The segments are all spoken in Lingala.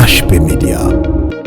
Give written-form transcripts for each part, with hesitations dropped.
HP Media.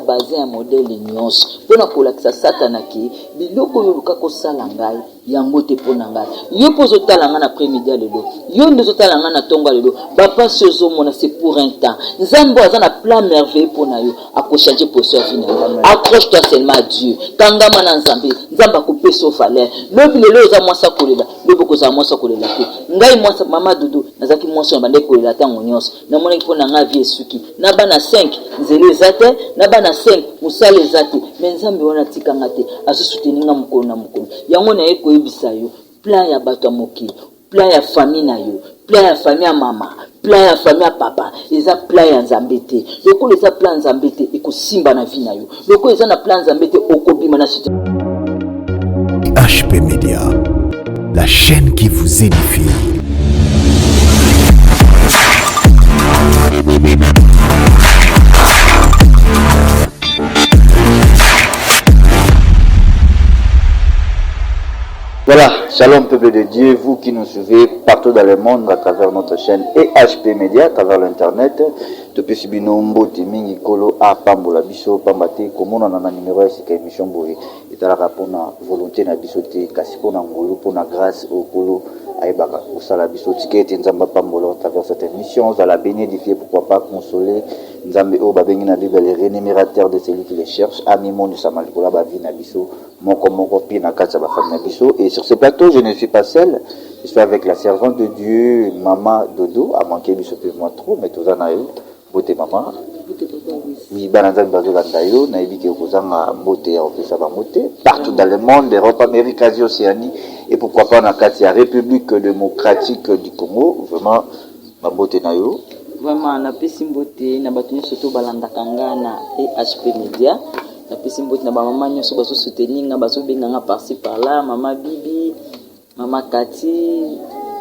Basé un modèle nyonso pona kolakisa satana ki biloko yo lukako salangai yango te pona ngai yo pozo talanga na après-midi lelo yo ndozo talanga na tonga lelo papa sozo mona c'est pour un temps nzambo azana plan merveilleux pona yo akochanger position vie na yo accroche-toi seulement à Dieu kangama na nzambe nzamba kopesa valeur lobi lelo za mwasa kolela lobi koza mwasa kolela te ngai mwasa mama dudu nazaki mwasa na bande kolela tango nyonso na mona pona ngai vie suki na bana 5 nzelo ezate na bana 5 musale ezate mais nzambe wana tikanga te asusouteninga mukolo na mukolo yango na eko ebisa yo plan ya bato ya mokili plan ya famille na yo plan ya famille ya mama plan ya famille ya papa eza plan ya nzambe te lokolo eza plan ya nzambe te ekosimba na vie na yo lokolo eza na plan ya nzambe te okobima na situation. HP Media, la chaîne qui vous édifie. Voilà, shalom peuple de Dieu, vous qui nous suivez partout dans le monde à travers notre chaîne et HP Media, à travers l'internet. Depuis Sibino Mbote Mingi Kolo a Pambola Biso Pambate, comme on a un numéro de cette émission Boé, et à la volonté na bisoté, Kassipona Ngolo, pour la grâce au Kolo, Aïbaka, au Salabiso, Ticket, Nzamba Pambola, à travers cette émission, à la bénédifier, pourquoi pas consoler, Nzambe O Babengina na Bible, les rémunérateurs de celui qui les cherche, Amimon du Samalikola, Bavi Nabiso, Moko Pina Katsa Bafam Nabiso, et sur ce plateau, je ne suis pas seul, je suis avec la servante de Dieu, Mama Dodo, à manquer Biso moi trop, mais tout ça n'a eu. Bote maman oui bananzan bazolandayo na ebiki kozanga bote ya ofisa ba mote partout dans le monde, Europe, Amérique, Asie, Océanie et pourquoi pas na kati ya République démocratique du Congo. Vraiment ba bote na yo vraiment na pesi mbote na bato nyonso to balanda kangana et HP Media na pesi mbote na ba mama nyonso bazo soutenir nga bazo benganga par-ci par-là, mama Bibi, mama Kati,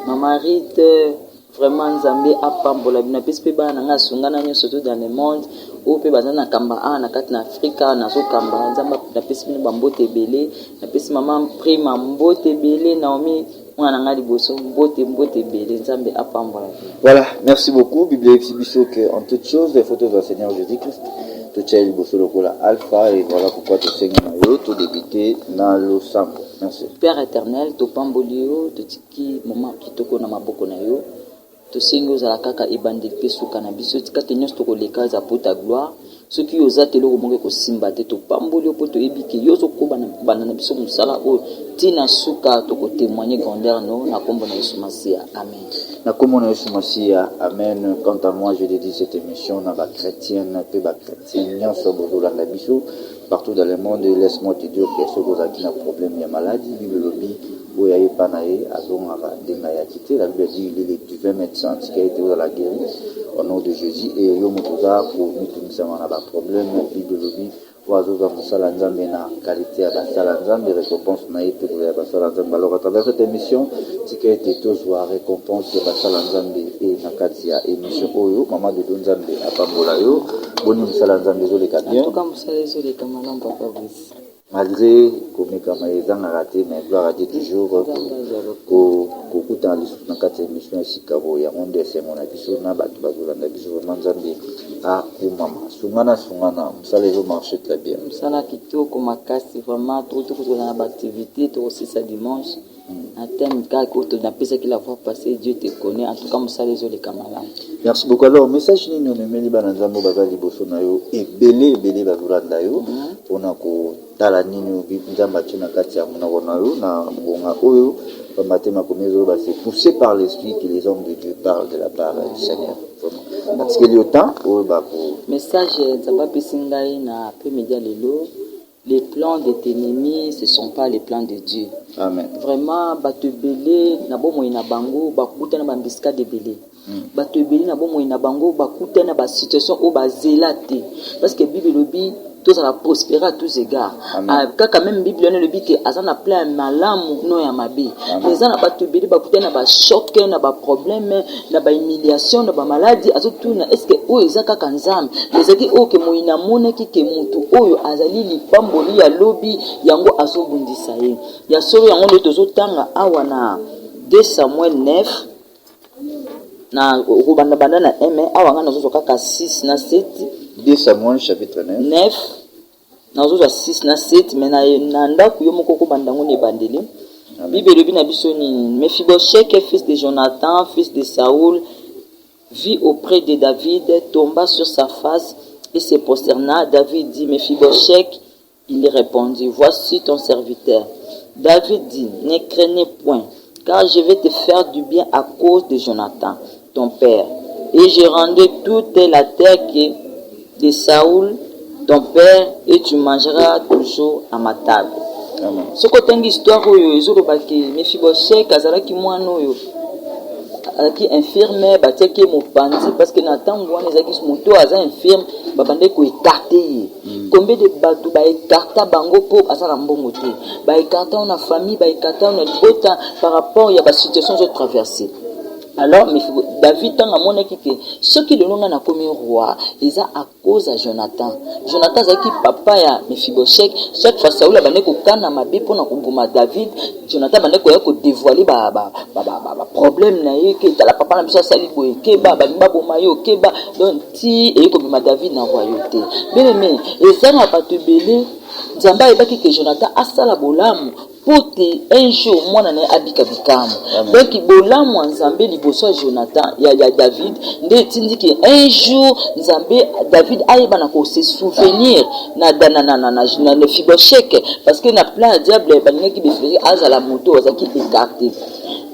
mama Rite. Vraiment nzambe apambola bina pespe ba nanga sungana nyonso to dans le monde o pe bazana kamba na kati na Afrika na zo kamba nzamba na pespe ni bambote belé na pespe maman prima mbote belé Naomi mwana ngali boso mbote belé nzambe apambola. Voilà, merci beaucoup. Bible exhibition que en toute chose les photos du Seigneur Jésus-Christ to tchel boso lokola alpha et voilà pourquoi to seigneur na yo to débuter na lo sambo. Merci Père éternel to pambolio to tiki moment kitoko na maboko na yo to sengi ozala kaka ebandeli mpe suka na biso tika te nyonso tokoleka za po ta gloire soki oza te eloko moko ekosimba te topamboli yo mpo toyebi ke yo ozokobana na biso mosala oyo ntina suka tokotémoigne grandeur no na kombo na Yesu Masiya, amen. Na kombo na Yesu Masiya, amen. Quant à moi, je dédie cette émission na ba chrétienne pe ba chrétien nyonso bozolanda biso partout dans le monde. Laisse-moi te dire que ceux qui ont un problème ya maladie, Bible lobby oyaye panaye azongaka denga ya kité, la Bible dit il est le divin médecin qui a été dans la guérie au nom de Jésus et yo motoza pour mitumisa na ba problème Bible lobby oazoza mosala nzambe na qualité ya basala nzambe récompense na ye pe ya basala nzambe. Alors à travers cette émission tika ete tozwa récompense ya basala nzambe e na kati ya émission oyo mama Dodo nzambe apambola yo boni mosala nzambe ezoleka bien. En tout cas mosala ezoleka malamu papa Brice malgré komekama ezangaka te mais gloire à Dieu toujours kokuta lisusu na kati ya émission esika boye yango nde esengo na biso na bato bazolanda biso vraiment nzambe akumama sungana mosala ezomarche très bien, mosala kitoko makasi vraiment tokozala na baactivité tokosisa dimanche na thème kaka oyo napesaki la fois passée. Dieu te connaît, en tout cas mosala ezoleka malamu. Merci beaucoup. Alors message nini omemeli bana nzambe baza liboso na yo ebele bazolanda yo mpona kotala nini nzambe atie na kati ya monako na yo na ngonga oyo bamatema komi ezoyoba c'est poussé par l'esprit que les hommes de Dieu parlent de la part du Seigneur vraiment parce que le temps oyo bako message nzambe apesi ngai na pe media lelo. Les plans de tes ennemis, ce ne sont pas les plans de Dieu. Amen. Vraiment, bato belé na bomo ina bango bakuta na bambiska de belé. Bato belé na bomo ina bango bakuta na ba situation o bazelate parce que Bible lobi tout ça va prospérer à tous égards. Kaka même Bible le dit que azana plein malamu no ya mabe. Mais ana bato belé bakuta na ba choc na ba problème na ba humiliation na ba maladie azotuna est-ce que o ezaka kanzam ezaki o ke moina monaki ke mutu oyo azali lipamboli ya lobi yango azobundisa ye ya solo yango nde tozotanga awa na 2 Samuel 9 na rubanda banda na awa ngana zozo kaka 6 na 7 2 Samuel chapitre 9. 9 nazozwa 6 na 7 mais na ndako yo moko ko bandango ne bandeli. Bible lobi na biso ni Mephibosheth, fils de Jonathan, fils de Saoul, vit auprès de David, tomba sur sa face et se prosterna. David dit Mephibosheth, il répondit, voici ton serviteur. David dit, ne craignez point, car je vais te faire du bien à cause de Jonathan, ton père. Et je rendrai toute la terre de Saoul, ton père, et tu mangeras toujours à ma table. Ce côté histoire oyo ezolobaki Mephibosheth azalaki mwana oyo azalaki infirme batiaki mopanzi parce que na ntango wana ezalaki moto aza infirme babande ko écarter ye combien de bato ba écarta bango po azala mbongo te ba écarta na famille ba écarta na libota par rapport ya ba situation zo traverser. Alors David tant amonaki que ce qui le longa na komi roi eza à cause de Jonathan. Jonathan zaki papa ya Mephibosheth chaque fois Saoul abane ko kana mabe pona kubuma David Jonathan bane ko ya ko dévoiler ba problème na ye que la papa na biso sali boye ke ba boma yo ke ba donc ti e ko bima David na royauté. Bien aimé eza na batubele Nzamba ebaki que Jonathan asala bolamu pote un jour mwana na abika bikamu donc bolamu Nzambe liboso Jonathan ya David nde tindi que un jour Nzambe David ayeba na ko se souvenir na Mephibosheth parce que na plan diable balingaki Mephibosheth azala moto azaki écarté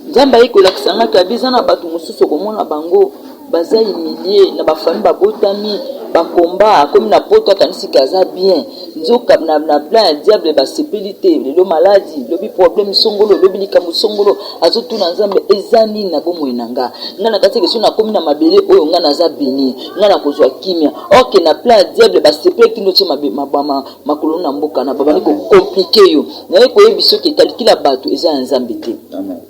Nzamba iko lakisanga kabiza na batu mususu komona bango baza humilié na ba famille babotami bakomba comme na poto kanisi kaza bien nzoka na plan diable ba sepelité le maladie le problème songolo le likambo songolo azotu na Nzambe ezani na bomo enanga ngana kati ke sona komi na mabele oyo ngana za beni ngana kozwa kimia OK na plan diable ba sepelité kino che mabama makolo na mboka na babani ko compliqué yo na ko yebiso ke calcula bato eza Nzambe te. Amen.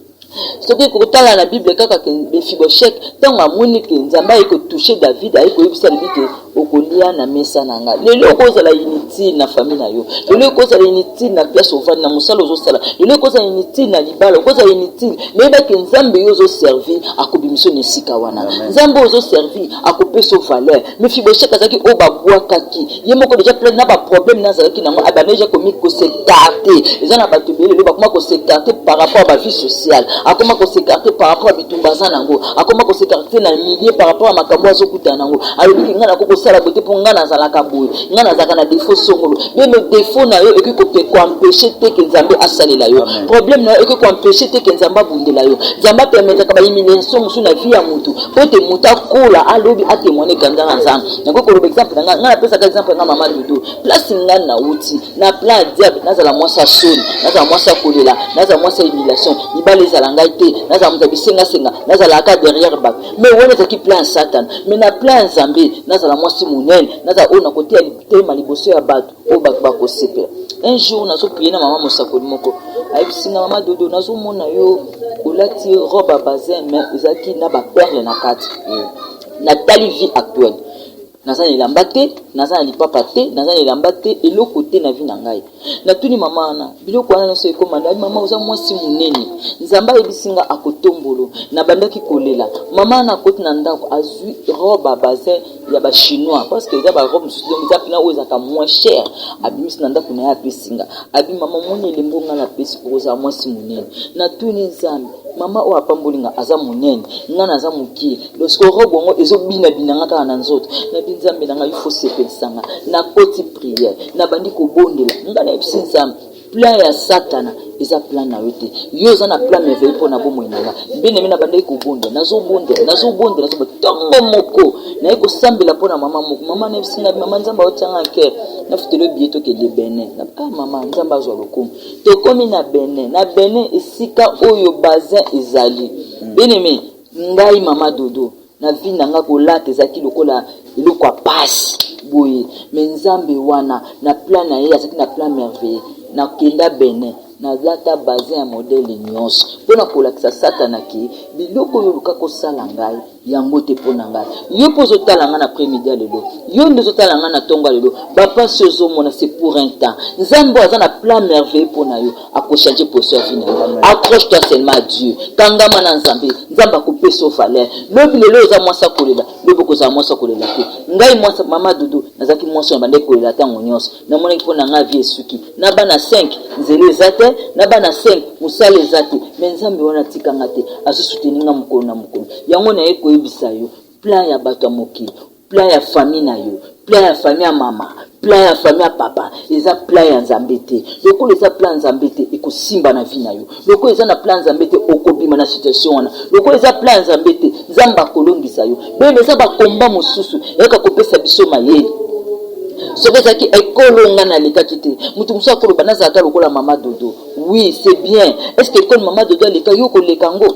Ce qui est dans la Bible, quand Mephibosheth, tant amoni que Nzamba eko touché David, eko yebisa que okolia na mesa nanga. Lelo koza la inutile na famille na yo. Lelo koza la inutile na pièce ovani na musalo zo sala. Lelo koza inutile na libalo, koza inutile. Mais ba que Nzambe yo zo servi akobimisho nesika wana. Nzambe zo servi akopeso valeur. Mephibosheth azaki obabwa kaki. Yemoko déjà plein na ba problème na zaki na abaneja komi ko s'écarter. Ezana ba tubele lo ba kuma ko s'écarter par rapport à la vie sociale. Akoma ko s'écarter par rapport à bitumbaza nango akoma ko s'écarter na milieu par rapport à makambo azokuta nango alobi ngana ko sala bote po ngana zalaka boye ngana zaka na défaut songolo mais le défaut na yo eki ko empêcher te que Nzambe asalela yo problème na yo eki ko empêcher te que Nzambe bundela yo Nzambe permettre ka ba humiliation musu na vie ya mutu pote muta kola alobi a témoigner kanda na Nzambe nako ko exemple ngana pesa ka exemple na mama Dudu place ngana na uti na plan diable nazala mwasa soni nazala mwasa kolela nazala mwasa humiliation ibale ngai te nazala muta bisenga senga nazala aka derrière bac mais wona taki plan Satan mais na plan Nzambe nazala mwasi munene nazala ona côté ya litema liboso ya bato o bakba ko sepela un jour nazo prier na mama mosakoli moko ayibisinga mama Dodo nazo mona yo olati robe bazin mais ezaki na ba perle na kati na tali vie actuelle naza elamba te naza lipapa te naza elamba te eloko te na vie na ngai na tuni mama na biloko wana so ekomanda mama oza mwasi munene Nzamba ebisinga akotombolo na bandaki kolela mama na koti na ndako azui robe bazin ya ba chinois parce que za ba robe mususu za pina oza ka moins cher abimisi na ndako na ya pesinga abi mama moni elembo ngana pesi oza mwasi munene na tuni Nzambe mama o apambolinga aza munene ngana aza mukie lorsque robe ngo ezobina binanga kaka na nzoto na Nzambe nanga il faut sepelsanga na koti prière na bandi ko bondela ngana epsi Nzambe plan ya Satana eza plan na yote yo za na plan merveilleux pona bomo inanga bene mina bandi ko bondela nazo bondela tongo moko na eko sambela pona mama moko mama na epsi na mama Nzambe otanga ke na futelo bieto ke de Benin na mama Nzambe azwa lokumu to komi na Benin esika oyo bazin ezali bene me ngai mama Dodo na vie nanga ko lata ezaki lokola eloko a passe boye mais Nzambe wana na plan na ye azaki na plan merveilleux na kenda Benin na lata bazin ya modèle nyonso pona kolakisa Satana ki biloko yo luka ko sala ngai yango te pona ngai yo pozo talanga na après-midi lelo yo ndezo talanga na tonga lelo papa sozo mona c'est pour un temps Nzambe aza na plan merveilleux pona yo akochanger position ya vie. Accroche-toi seulement à Dieu kangama na Nzambe akopesa valeur lobi lelo za mwasa kolela lobi ko za mwasa kolela te ngai mwasa mama dodo nazaki mwasa bande kolela tango nyonso na mona ki pona nga vie suki na bana 5 nzele ezate na bana 5 musale ezate mais nzambe wana tikanga te azo soutenir nga mukolo na mukolo yango na eko ebisa yo plan ya bato mokili plan ya famille na yo plan ya famille ya mama plan ya famille ya papa eza plan ya nzambe te lokolo eza plan nzambe te ekosimba na vie na yo lokolo eza na plan nzambe te okobima na situation wana lokolo eza plan nzambe te nzambe akolongisa yo bebe eza bakomba mosusu yaka kopesa biso mayele soki ezalaki ekolonga na lekaki te mutu mosusu akoloba nazalaka lokola mama dodo oui c'est bien est ce que ekole mama dodo aleka yo koleka yango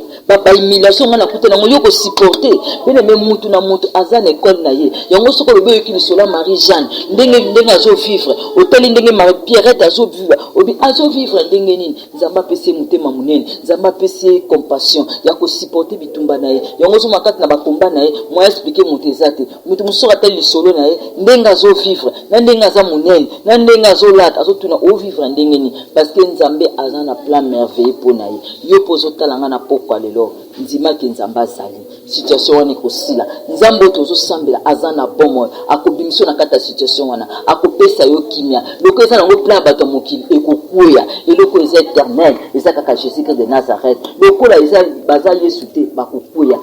bahumiliation nga na kuta nango yo kosupporte pene me mutu na mutu aza na ekole na ye yango soki olobi oyoki lisolo ya Marie Jeanne ndenge azovivre otali ndenge Marie Pierrette azovivre obi azovivre ndenge nini nzambe apesi ye motema monene nzambe apesi ye compassion ya kosupporte bitumba na ye yango ozomona kati na bakomba na ye moya explike moto eza te mutu mosusu atali lisolo na ye ndenge azovivre na ndenge aza monene na ndenge azolata azotuna ovivre ndenge nini parce que nzambe aza na plan merveilleux mpo na ye yo mpo ozotalanga na pokwa lelo ndimaki nzambe azali situation wana ekosila nzambe oyo tozosambela aza na bomo akobimiso na kati ya situation wana akopesa yo kimia loko eza nango plan ya bato ya mokili ekokwea eloko eza éternel eza kaka Jésus Christ de Nazareth lokola eza baza Yesu te bakokwea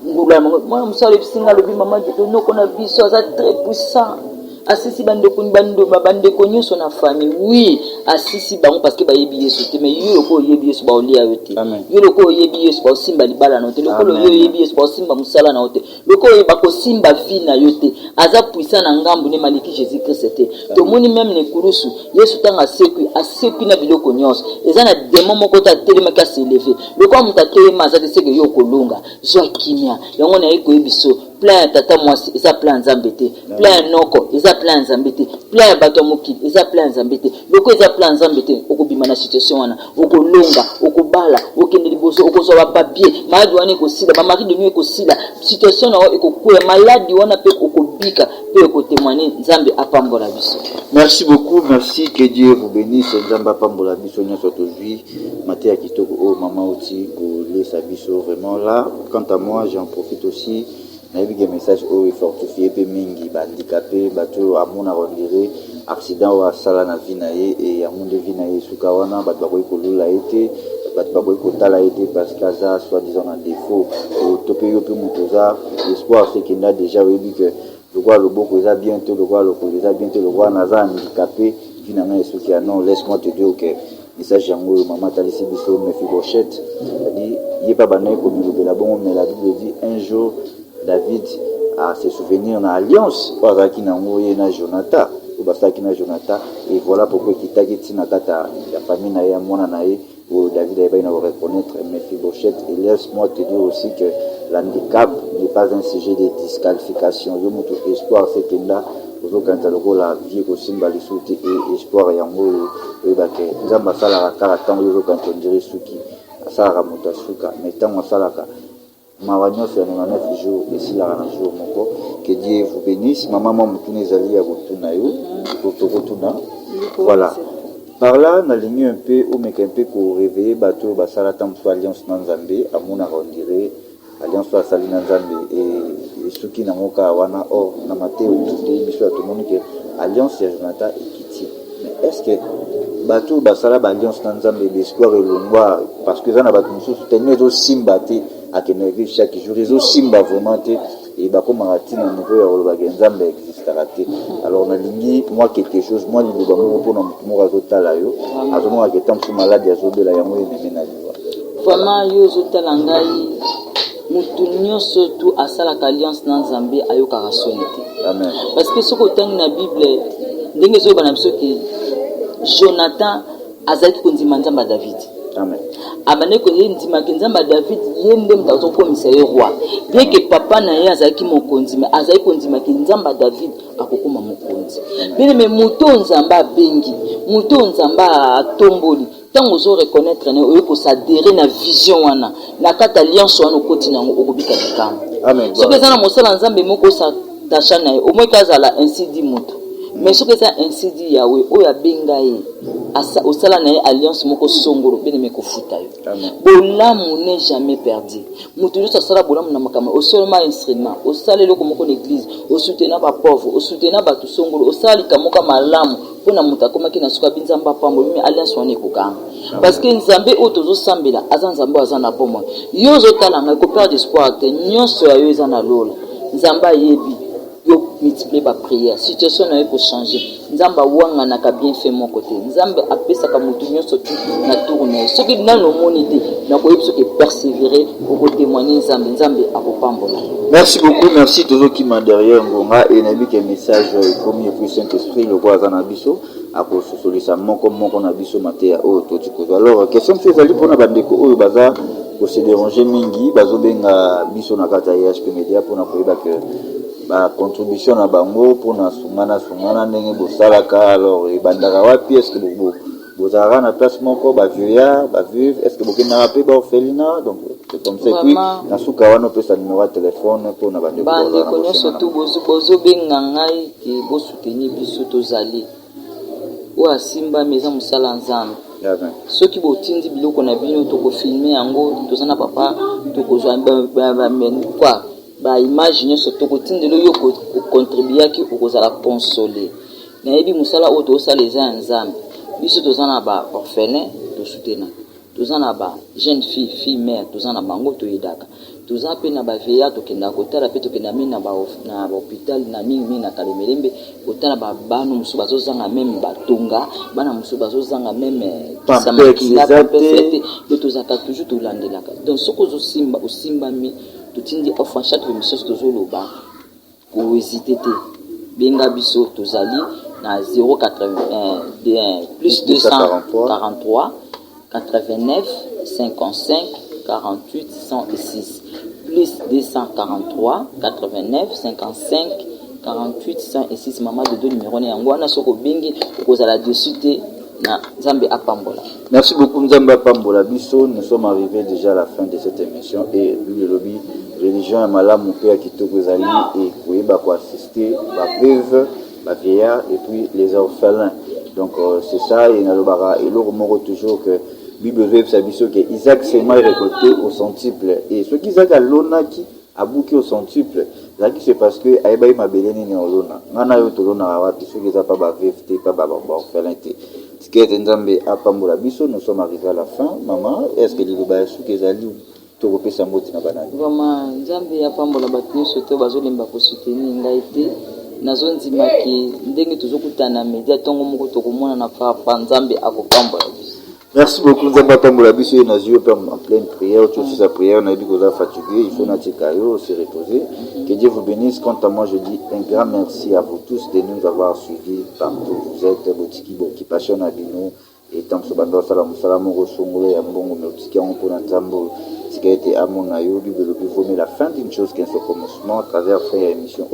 ngula mwana mosala ebisinga lobi mama de noko na biso aza très puissant asisi bandeko nyonso na famille oui asisi bango parce que bayebi Yesu te mais yo loko oyebi Yesu baolia yo te yo loko oyebi Yesu baosimba libala na yo te loko yo oyebi Yesu baosimba mosala na yo te loko oyo bakosimba vie na yo te aza puissant na ngambu ne maliki Jésus Christ te tomoni même ne kurusu Yesu tanga asekwi na biloko nyonso eza na démon moko ta telema ka s'élever loko muta telema aza te seke yo kolunga zwa kimia yango na yeko yebiso plan ya tata mwasi eza plan nzambe te plan ya noko eza plan nzambe te plan ya bato mokili eza plan nzambe te loko eza plan nzambe te okobima na situation wana okolonga okobala okende liboso okozwa bapapier maladi wana ekosila bamari de nuit ekosila situation na ekokwea maladi wana mpe okobika mpe ekotémoigner nzambe apambola biso. Merci beaucoup, merci, que Dieu vous bénisse. Nzamba pambola biso nyonso tozwi maté ya kitoko o mama oti ko lesa biso vraiment là. Quant à moi, j'en profite aussi nayebi ke message oyo fortifié pe mingi bandicapé bato amona rondire accident wa sala na vie na ye et amunde vie na ye suka wana bato bakoki kolula ete bato bakoki kotala ete parce que aza soit disant na défaut tope yo pe moto oza espoir sekenda déjà oyebi ke lokola loboko eza bien te lokola lokolo eza bien te lokola naza handicapé vie na ngai esuki ya non laisse moi te dire que message yango oyo mama talisi biso Mephibosheth c'est-à-dire ye pa banayi komilobela bongo mais la Bible dit un jour David a se souvenir na alliance bazaki nango ye na Jonathan ou basaki na Jonathan et voilà pourquoi kitaki tina kata ya famille na ye mona na ye où David avait à reconnaître Mephibosheth. Et laisse-moi te dire aussi que l'handicap n'est pas un sujet de disqualification. Je montre espoir c'est que là vous quand la vie au simba les soutes et espoir yango et que nous avons ça la caractère yo quand on dirait suki ça ramonta suka mais tant on ça la mawanyo c'est 99 jours et si la jour moko que Dieu vous bénisse maman mutune zali ya kutuna yo kutuna voilà par là na ligne un peu ou mais un peu pour réveiller bateau basala tam soit alliance nanzambe amona rondire alliance soit salina nzambe et suki na moka wana or na mateo de biso tout le monde que alliance ya Jonathan ekiti mais est-ce que bateau basala ba alliance nanzambe l'espoir et longwa parce que ça na bateau mususu tellement zo simba te akeneki chaque jour ils simba vraiment te et bah comme aratina niveau ya lo bagenzambe existera te alors na lingi moi quelque chose moi li ba mo pona mo azotala yo azomo aketam su malade azobela yango ene na liwa vraiment yo zotala ngai mutu nyonso tu asalaka alliance na Nzambe ayokaka soni te amen parce que soko tangi na Bible ndenge zo bana biso ke Jonathan azaki kondima Nzamba David amen abane ko ndima ke Nzamba David yende mtazo komisa ye roi bien que papa na ye azaki mokonzi mais azaki kondima ke Nzamba David akokoma mokonzi bien mais muto Nzamba bengi muto Nzamba tomboli tango zo reconnaître ne oyo ko s'adhérer na vision wana na kata alliance wana okoti nango okobika likama amen so que ça na mosala Nzambe moko sa tachana au moins kazala ainsi dit muto mais so que ça ainsi dit Yahweh oya benga ye asa osala na alliance moko songolo pene mekofuta yo. Amen. Bolamu n'est jamais perdu. Mutu yo sala bolamu na makama osoloma instrument osala loko moko na église osutena ba pauvre osutena ba tout songolo osala likamoka malamu pona mutakoma kina suka binzamba pambo mi alliance wane kokanga. Parce que nzambe otozo sambela azanzambo azana pomo yo zotala nga ko perdre espoir te nyonso ya yo ezana lola nzamba yebi yo multiplier ba prière situation na yo ko changer nzamba wanga na ka bien fait mon côté nzambe apesa ka mutu nyonso tu na tourner ce qui dans le monde na ko yebso ke persévérer pour témoigner nzambe akopambola. Merci beaucoup, merci toujours qui m'a derrière Ngonga et nabi que message comme le plus Saint-Esprit le roi Zanabiso à cause solisa moko na biso matea o toti ko. Alors question que ezali pona bandeko oyo baza ko se déranger mingi bazo benga biso na kata ya HP Media pona ko yeba que ba contribution na bango pona sungana ndenge bosalaka. Alors bandaka wapi est-ce que vous avez na place moko ba vieillard ba veuve est-ce que vous kenna rappeler ba orphelinat donc c'est comme ça puis na suka wana pesa numéro de téléphone pour na bandeko surtout bozo benga ngai ke bo soutenir biso tozali ou asimba maison musala nzambe soki botindi biloko na bino toko filmer yango tozana papa toko zwa quoi ba image nyonso toko tindelo yo ko contribuer ki okozala consoler na yebi musala o to sala eza nzambe biso tozana ba orphelin to soutenir tozana ba jeune fille mère tozana bango to yedaka toza pe na ba veya to kenda ko tala pe to kenda mina ba hôpital na mingi na Kalemelembe otala ba bano musu bazozanga même batonga bana musu bazozanga même pampekila pe tozaka toujours to landelaka donc soko zo simba osimba mi to tindi offre chaque émission tozo loba ko hésiter te benga biso tozali na 081 plus 243 89 55 48 106 plus 243 89 55 48 106 maman de deux numéros na yango na soko bingi okozala dessus te na Nzambe apambola. Merci beaucoup Nzambe apambola biso. Nous sommes arrivés déjà à la fin de cette émission et le lobby religion ya malamu pe ya kitoko ezali et koyeba ko assister ba veuve ba vieillard et puis les orphelins. Donc c'est ça et nalobara et loro moko toujours que Bible veut sabiso que Isaac s'est mal récolté au centuple et ce qu'Isaac a lonaki a bouqué au centuple là qui c'est parce que aïba ma beleni ne olona ngana yo tolona wapi ce qui ça pas ba veuve pas ba orphelin te tikete Nzambe apambola biso. Nous sommes arrivés à la fin. Maman, est-ce que les ba su kezali to kopesa mboti na banani vraiment Nzambe apambola batni soto bazolemba ko soutenir ngai te nazondima ki ndenge tozokutana media tongo moko tokomona na papa Nzambe akopambola biso. Merci beaucoup Nzambe apambola biso et nas yeux en pleine prière tu sa prière na biko za fatigué il faut na tikayo se reposer. Que Dieu vous bénisse. Quant à moi je dis un grand merci à vous tous de nous avoir suivis partout vous êtes botiki occupation à bino et tant que bando salam rosongolo ya mbongo motiki on pour Nzambo ce qui a été à mon ayo Bible vous mais la fin d'une chose qui est au commencement à travers faire émission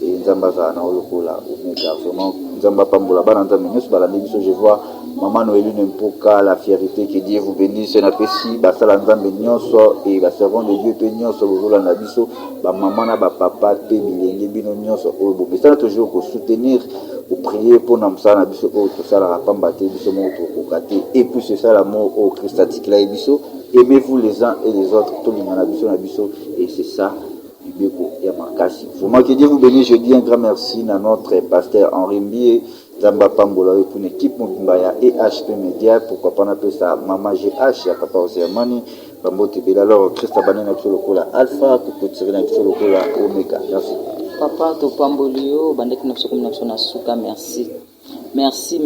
et Nzamba za na olokola omega vraiment Nzamba pambola bana Nzambe nyos bala biso je vois maman Noéline Mpoka la fierté que Dieu vous bénisse na pesi basala Nzambe nyonso et ba servant de Dieu pe nyonso bozola na biso ba maman na ba papa pe bilenge bino nyonso o bo ça toujours pour soutenir pour prier pour na msala na biso o to sala rapamba te biso mo to kokate et puis c'est ça l'amour au christatique la biso aimez-vous les uns et les autres to linga na biso et c'est ça Bibeko ya makasi. Vraiment que Dieu vous bénisse. Je dis un grand merci à notre pasteur Henri Mbié, Nzamba pambola pour une équipe Moumbaya et HP Media. Pourquoi pas on appelle ça Maman GH, ya papa Oseamani, Bambote Bela. Alors, Christa Banana Psolokola Alpha, Kukutirina Psolokola Omega. Merci. Papa to pambolio, bandeki na psokom na psona suka, merci. Merci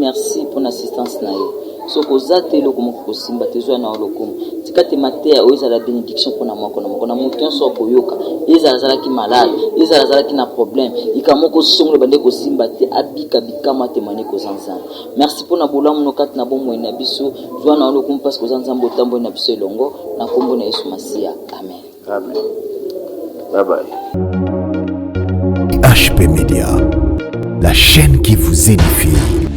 pour l'assistance na yo. Soko zate loko moko simba tezo na lokumu tikate matea oza la bénédiction pona moko na mutu so koyoka ezala ki malade ezala ki na problème ikamoko songo bande ko simba te abika bikama te mane ko zanza. Merci pona bolamu no kat na bomo na biso zo na lokumu parce que zanza mbotambo na biso elongo na kombo na Yesu Masia. Amen. Bye bye. HP Media, la chaîne qui vous édifie.